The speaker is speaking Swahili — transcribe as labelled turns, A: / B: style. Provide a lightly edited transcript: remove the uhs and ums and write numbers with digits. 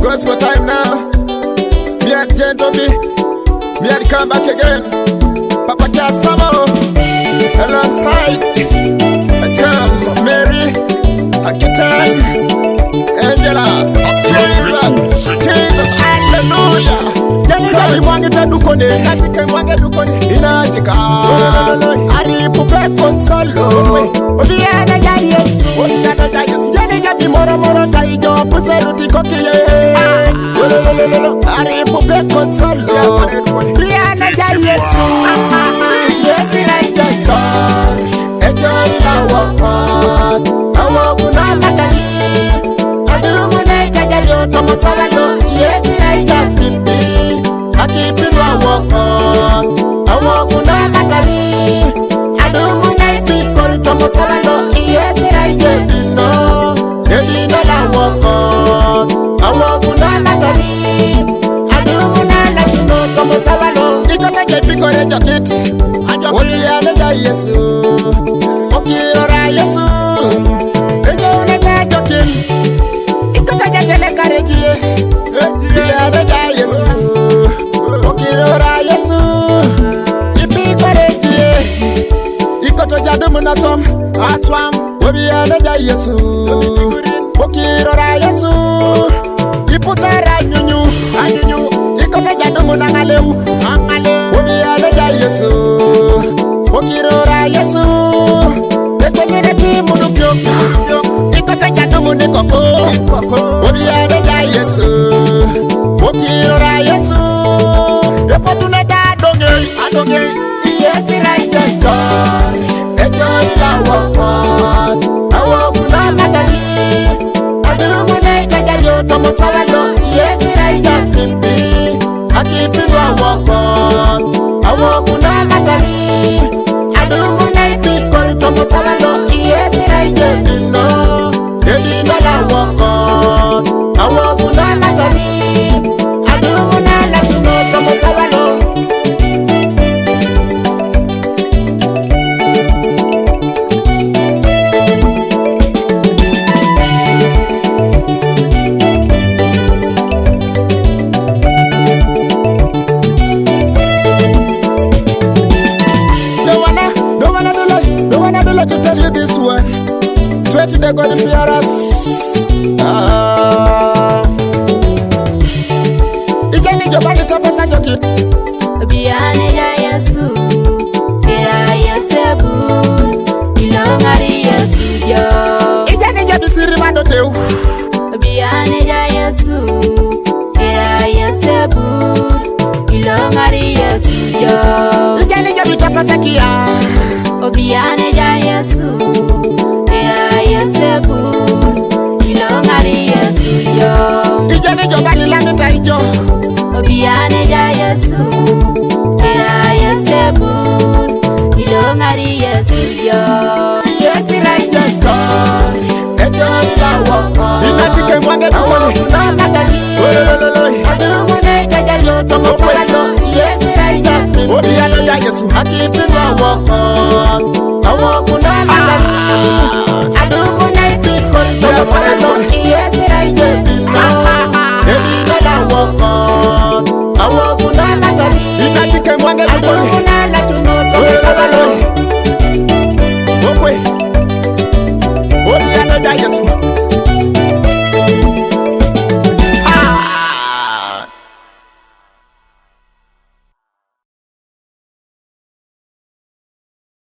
A: Gospel time now. Me and Gentle B. Me and come back again. Papa Kasamo. Alongside Tom, Mary, Akitan, Angela, Jesus, hallelujah. Kami mwangeta dukone, katika mwange dukone. Inajika, aripupe konsolo. Obiana ya Yesu, obiana ya Yesu. Jene jabi mora mora taijo, puselu tikokiye. Aripupe konsolo. Obiana ya Yesu, Yesu na jaka. Ejori na wakwa, awakuna matali. Adurumune jajalo, tomo sabalo. Yesu na jaka. Akipinwa wako, awakuna matali. Adumuna ipikori tomo sabalo. Iyesi raije bino, ebino la wako. Awakuna matali. Adumuna la bino tomo sabalo. Ikoteje ipikori jokiti, oyiyane ya Yesu. Okirora Yesu, ejo unene jokini. Ikoteje telekaregie, oyiyane ya Yesu. Okirora Yesu, ipikoregie. Ikotoja dumunasom, atwam, obiyane ya Yesu. Okirora Yesu, iputara nyunyu, anyunyu. Ikotoja dumunangaleu, obiyane ya Yesu. Okirora Yesu, ekonyere timunupyo. Ikotoja dumunikoko, obiyane ya Yesu. Okirora Yesu, epotuna ta adonge, Yesu raijeka. Ejori la wakwa, awakuna matali. Adurumune jajalyo tomo sabalo. Yesu raijeka kimpi, akipinwa wakwa, awakuna matali. Adurumune ipikori tomo sabalo. Yesu raijeka bino, ebino la wakwa, awakuna matali. Adumuna la bino tomo sabalo. No one do like to tell you this one. 20 they got to fear us. Ijani jobani tapasa jokit.
B: Obiane ya Yesu, era Yesebu, ilongari Yesu yo.
A: Ijani jabisiri madoteu.
B: Obiane ya Yesu, era Yesebu, ilongari Yesu yo.
A: Ijani jabitapasa kia.
B: Obiane ya Yesu, era Yesebu, ilongari Yesu yo.
A: Ijani jobani lamita ijo.
B: Obiane ya Yesu, era Yesebu, ilongari Yesu yo.
A: Yesu raijeka, ejori la wakwa. Inatike mwange dukone, na matali. Adurumune jajalyo tomo sabalo. Yesu raijeka, obiyane ya Yesu, akipinwa wakwa.